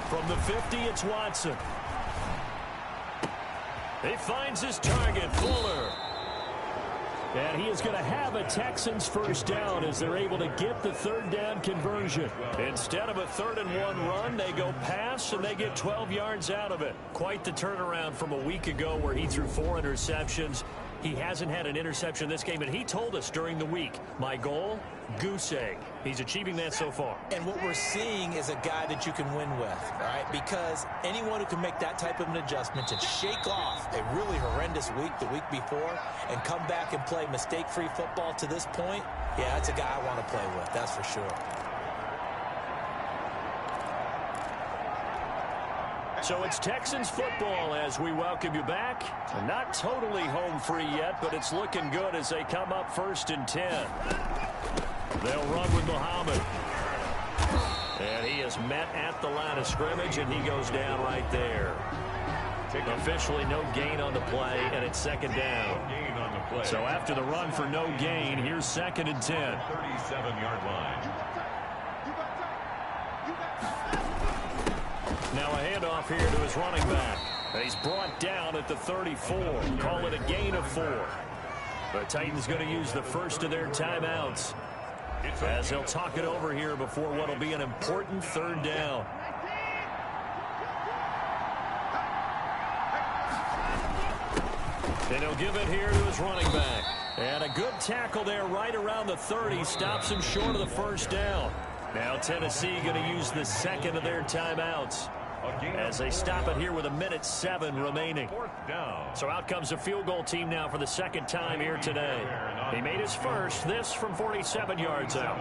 From the 50, it's Watson. He finds his target, Fuller. And he is going to have a Texans first down as they're able to get the third down conversion. Instead of a 3rd and 1 run, they go pass and they get 12 yards out of it. Quite the turnaround from a week ago where he threw 4 interceptions. He hasn't had an interception this game, and he told us during the week, my goal, goose egg. He's achieving that so far. And what we're seeing is a guy that you can win with, all right? Because anyone who can make that type of an adjustment to shake off a really horrendous week the week before and come back and play mistake-free football to this point, yeah, that's a guy I want to play with, that's for sure. So it's Texans football as we welcome you back. Not totally home free yet, but it's looking good as they come up 1st and 10. They'll run with Muhammad. And he is met at the line of scrimmage, and he goes down right there. Officially no gain on the play, and it's 2nd down. So after the run for no gain, here's 2nd and 10. 37-yard line. Now a handoff here to his running back. He's brought down at the 34. Call it a gain of 4. The Titans going to use the first of their timeouts as they'll talk it over here before what will be an important 3rd down. And he'll give it here to his running back. And a good tackle there right around the 30. Stops him short of the first down. Now Tennessee going to use the 2nd of their timeouts as they stop it here with 1:07 remaining. So out comes the field goal team now for the 2nd time here today. He made his first, this from 47 yards out.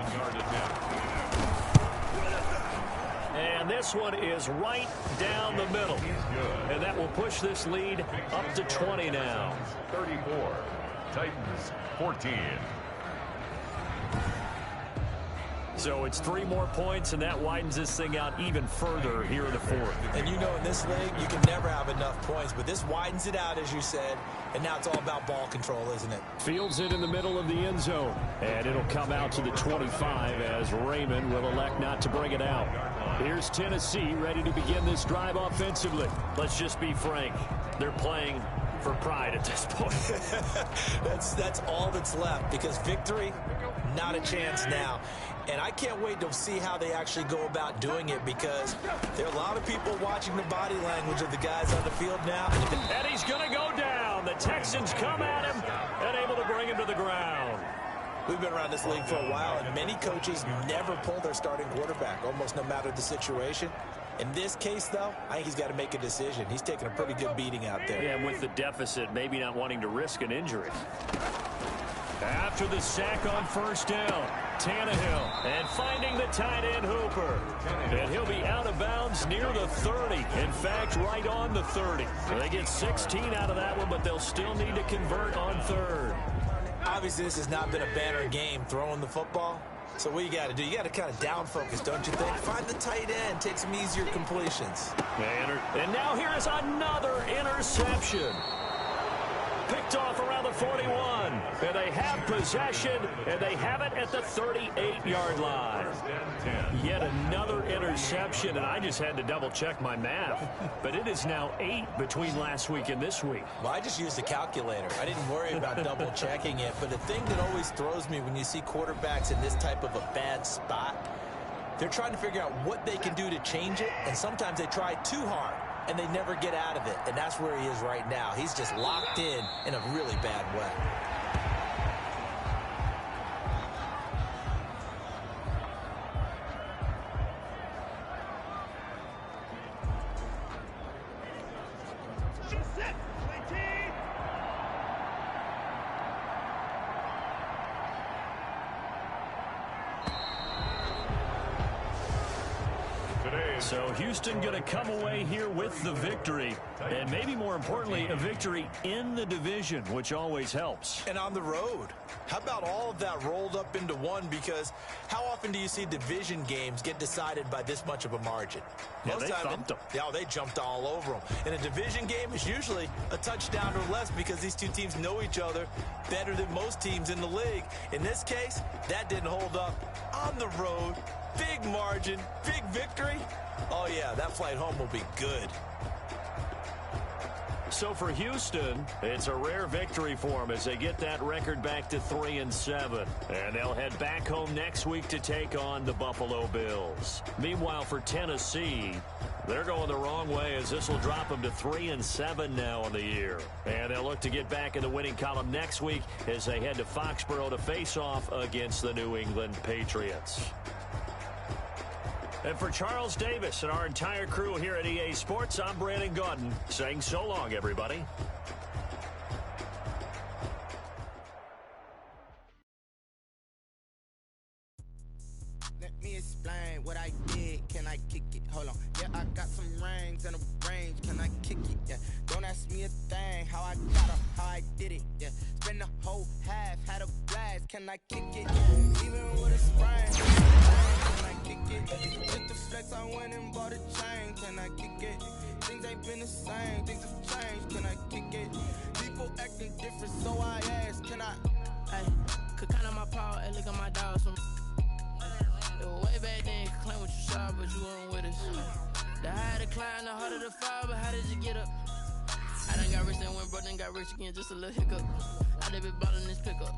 And this one is right down the middle. And that will push this lead up to 20 now. 34, Titans 14. So it's 3 more points, and that widens this thing out even further here in the 4th. And you know in this league, you can never have enough points, but this widens it out, as you said, and now it's all about ball control, isn't it? Fields it in the middle of the end zone. And it'll come out to the 25 as Raymond will elect not to bring it out. Here's Tennessee ready to begin this drive offensively. Let's just be frank. They're playing for pride at this point. That's all that's left, because victory, not a chance now. And I can't wait to see how they actually go about doing it, because there are a lot of people watching the body language of the guys on the field now. And he's going to go down. The Texans come at him and able to bring him to the ground. We've been around this league for a while, and many coaches never pull their starting quarterback, almost no matter the situation. In this case, though, I think he's got to make a decision. He's taking a pretty good beating out there. Yeah, and with the deficit, maybe not wanting to risk an injury. After the sack on 1st down, Tannehill, and finding the tight end Hooper. And he'll be out of bounds near the 30. In fact, right on the 30. So they get 16 out of that one, but they'll still need to convert on 3rd. Obviously, this has not been a banner game throwing the football. So what you got to do, you got to kind of down focus, don't you think? Find the tight end, take some easier completions. And now here is another interception. Picked off around the 41. And they have possession, and they have it at the 38-yard line. Yet another interception, and I just had to double-check my math. But it is now 8 between last week and this week. Well, I just used a calculator. I didn't worry about double-checking it. But the thing that always throws me when you see quarterbacks in this type of a bad spot, they're trying to figure out what they can do to change it, and sometimes they try too hard, and they never get out of it. And that's where he is right now. He's just locked in a really bad way. So Houston going to come away here with the victory, and maybe more importantly, a victory in the division, which always helps. And on the road. How about all of that rolled up into one? Because how often do you see division games get decided by this much of a margin? Yeah, they thumped them. Yeah, they jumped all over them. And a division game is usually a touchdown or less because these two teams know each other better than most teams in the league. In this case, that didn't hold up. On the road, big margin, big victory. Oh, yeah, that flight home will be good. So for Houston, it's a rare victory for them as they get that record back to 3-7. And they'll head back home next week to take on the Buffalo Bills. Meanwhile, for Tennessee, they're going the wrong way as this will drop them to 3-7 now on the year. And they'll look to get back in the winning column next week as they head to Foxborough to face off against the New England Patriots. And for Charles Davis and our entire crew here at EA Sports, I'm Brandon Gaudin saying so long, everybody. Let me explain what I did. Can I kick it? Hold on. Yeah, I got some rings and a range. Can I kick it? Yeah. Don't ask me a thing. How I got her, how I did it. Yeah. Spend the whole half, had a blast. Can I kick it? Even with a sprain. Can I kick it? Just the flex, I went and bought a chain. Can I kick it? Things ain't been the same. Things have changed. Can I kick it? People acting different, so I ask. Can I? Hey, could count on my power and look at my dogs from. It was way back then, could claim what you saw, but you weren't with us. The higher the climb, the harder the fall, but how did you get up? I done got rich and went broke, then got rich again, just a little hiccup. I done been ballin' this pickup.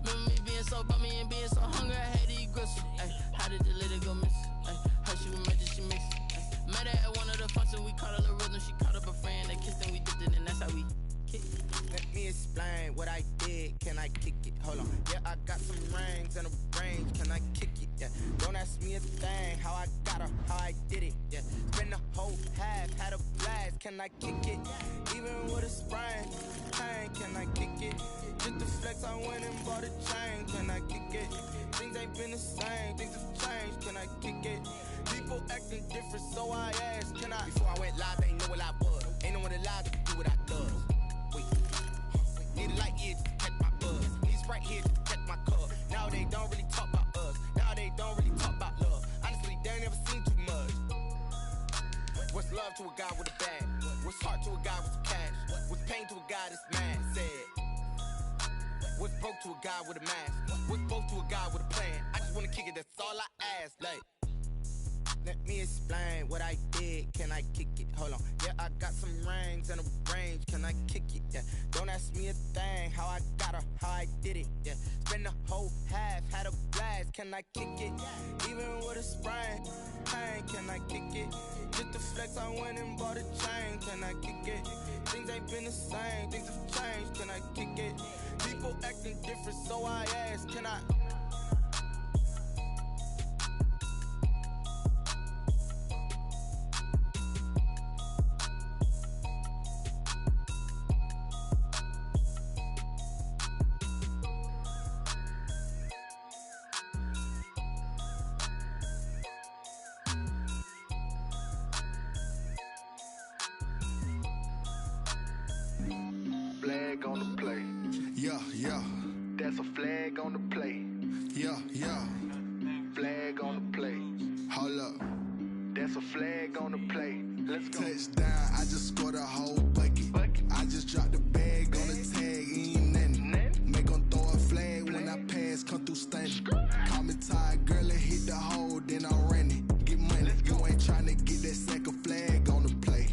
Remember me being so bummy and being so hungry, I had to eat gristle. Ay, how did the lady go miss? Ay, how she was magic, she mixed. Met her at one of the functions, we caught a little rhythm, she caught up a friend, they kissed and we dipped it, and that's how we kicked. Let me explain what I did. Can I kick it? Hold on. Yeah, I got some rings and a range. Can I kick it? Yeah. Don't ask me a thing. How I got her, how I did it. Yeah. Spend the whole half, had a blast. Can I kick it? Even with a sprain. Pain, can I kick it? Just the flex, I went and bought a chain. Can I kick it? Things ain't been the same. Things have changed. Can I kick it? People acting different, so I asked. Can I? Before I went live, they ain't know what I was. Ain't no one alive to do what I does. Wait. Need a light here to catch my buzz. Need Sprite here to catch my cup. Now they don't really talk about us. Now they don't really talk about love. Honestly, they ain't never seen too much. What's love to a guy with a bag? What's heart to a guy with some cash? What's pain to a guy that's mad? Said. What's broke to a guy with a mask? What's broke to a guy with a plan? I just wanna kick it, that's all I ask. Like, let me explain what I did. Can I kick it? Hold on. Yeah, I got some rings and a range. Can I kick it? Yeah. Don't ask me a thing. How I got her, how I did it. Yeah. Spend the whole half, had a blast. Can I kick it? Even with a sprain. Pain, can I kick it? Just the flex, I went and bought a chain. Can I kick it? Things ain't been the same. Things have changed. Can I kick it? People acting different, so I ask. Can I? Flag on the play. Yeah. That's a flag on the play. Yeah, yeah. Flag on the play. Hold up. That's a flag on the play. Let's go. Touchdown, I just scored a whole bucket. I just dropped the bag on the tag, ain't nothing. Make them throw a flag when I pass, come through stunning. Call me tired, girl, and hit the hole, then I'm running. Get money, you ain't tryna get that second flag on the play.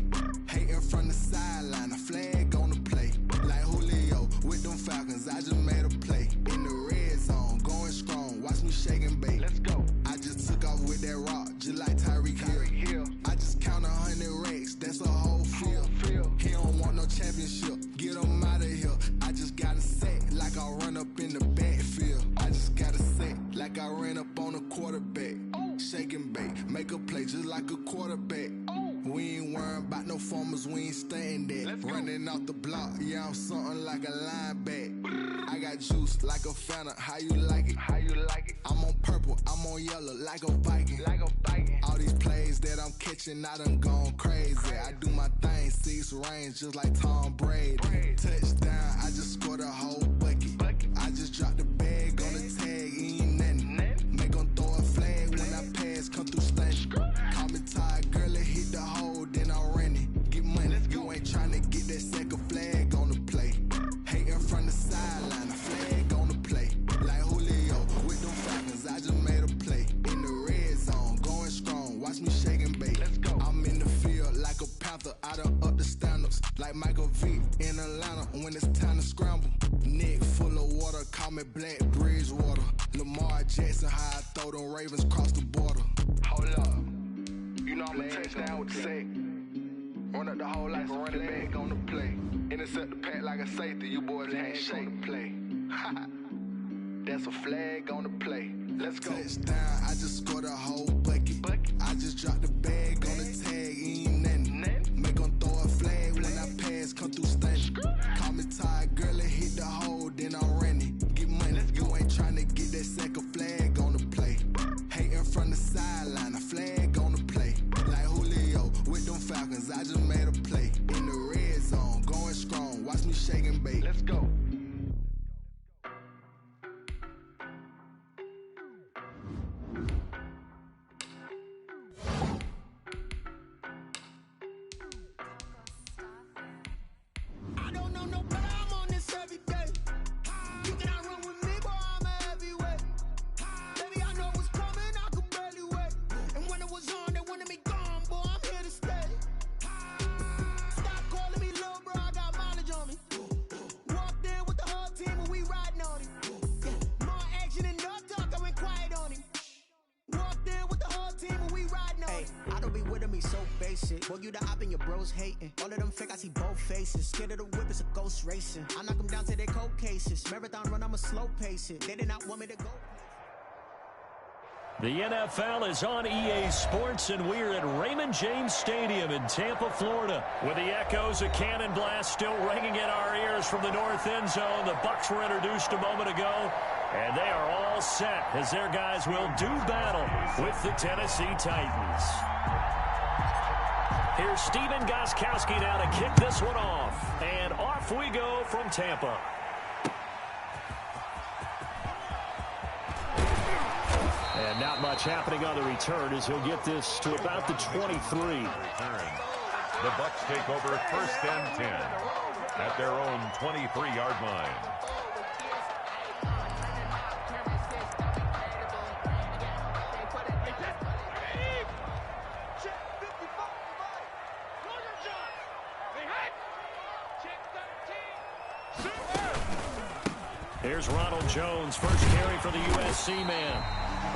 Hating from the sideline, a flag on the play. Like Julio with them Falcons, I just made a play. In the red zone, going strong, watch me shake and bake. Let's go. I just took off with that rock, just like Tyreek Hill. I just count 100 racks, that's a whole field. He don't want no championship, get him out of here. I just got a set, like I run up in the backfield. I just got a set, like I ran up on a quarterback. Shake and bake, make a play just like a quarterback. We ain't worrying about no formers, we ain't staying there. Running off the block, yeah, I'm something like a linebacker. I got juice like a Fanta, how you like it? How you like it? I'm on purple, I'm on yellow, like a Viking. Like a Viking. All these plays that I'm catching, I done gone crazy. I do my thing, 6 range, just like Tom Brady. Touchdown, I just scored a whole bucket. I just dropped the bag on the tag, ain't nothing. Make them throw a flag when I pass, come through stunning. Call me tired, girl, and hit the hole, then I'm running. Get money, you ain't tryna get that second flag on the play. Hating from the sideline, a flag on the play. Like Julio with them Falcons, I just made a play. In the red zone, going strong, watch me shake and bake. Let's go. I'm in the field like a Panther, I done up the standards. Like Michael Vick in Atlanta when it's time to scramble. Neck full of water, call me Black Bridgewater. Lamar Jackson, how I throw them Ravens cross the border. Hold up. You know I'm a touchdown with the sack. Run up the whole like a running back on the play. Intercept the pack like a safety, you boys ain't shake the play. That's a flag on the play. Let's go. Touchdown, I just scored a whole bucket. I just dropped the bag on the tag, ain't nothing. Make them throw a flag when I pass, come through stunning. Call me tired, girl, and hit the hole, then I'm running. Get money, you ain't tryna get that second flag on the play. Hating from the sideline, a flag on the play. Like Julio with them Falcons, I just made a play. In the red zone, going strong, watch me shake and bake. Let's go. I don't know no better, I'm on this every day. You cannot run with me, boy, I'm a heavyweight. Baby, I know what's coming, I could barely wait. And when it was on, they wanted me gone, boy, I'm here to stay. Stop calling me little bro, I got mileage on me. Walked in with the whole team and we riding on him. More action and no talk, I went quiet on him. Walked in with the whole team and we riding on him. I don't be with me so basic. Boy, you the op and your bros hating. All of them fake, I see both faces. Scared of the whip, it's a ghost racing. I knock them down to their cold cases. Marathon run, I'ma slow pace it. They did not want me to go. The NFL is on EA Sports, and we're at Raymond James Stadium in Tampa, Florida, with the echoes of Cannon Blast still ringing in our ears from the north end zone. The Bucs were introduced a moment ago, and they are all set as their guys will do battle with the Tennessee Titans. Here's Steven Gostkowski now to kick this one off, and off we go from Tampa. And not much happening on the return as he'll get this to about the 23. The Bucs take over first and 10 at their own 23-yard line. Here's Ronald Jones, first carry for the USC man.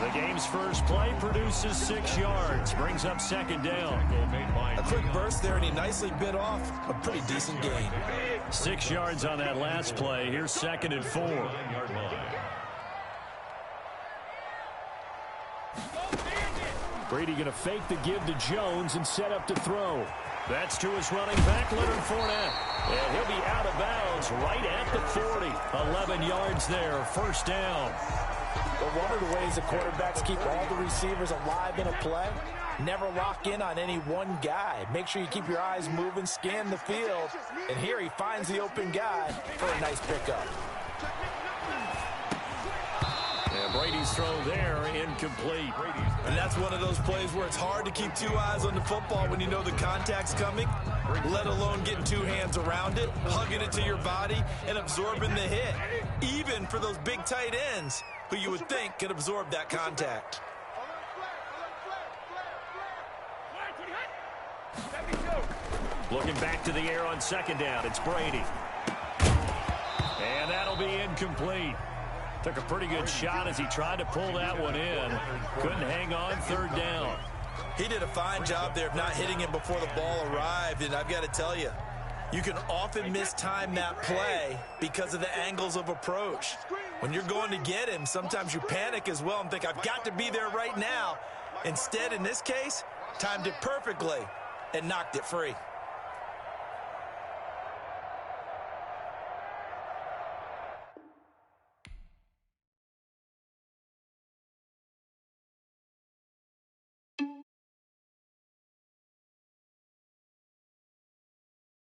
The game's first play produces 6 yards, brings up second down. A quick burst there, and he nicely bit off a pretty decent gain. 6 yards on that last play. Here's second and 4. Brady going to fake the give to Jones and set up to throw. That's to his running back, Leonard Fournette. And he'll be out of bounds right at the 40. 11 yards there, first down. But one of the ways the quarterbacks keep all the receivers alive in a play, never lock in on any one guy. Make sure you keep your eyes moving, scan the field. And here he finds the open guy for a nice pickup. Brady's throw there, incomplete. And that's one of those plays where it's hard to keep two eyes on the football when you know the contact's coming, let alone getting two hands around it, hugging it to your body, and absorbing the hit, even for those big tight ends who you would think could absorb that contact. Looking back to the air on second down, it's Brady. And that'll be incomplete. Took a pretty good shot as he tried to pull that one in. Couldn't hang on third down. He did a fine job there of not hitting him before the ball arrived, and I've got to tell you, you can often mistime that play because of the angles of approach. When you're going to get him, sometimes you panic as well and think, I've got to be there right now. Instead, in this case, timed it perfectly and knocked it free.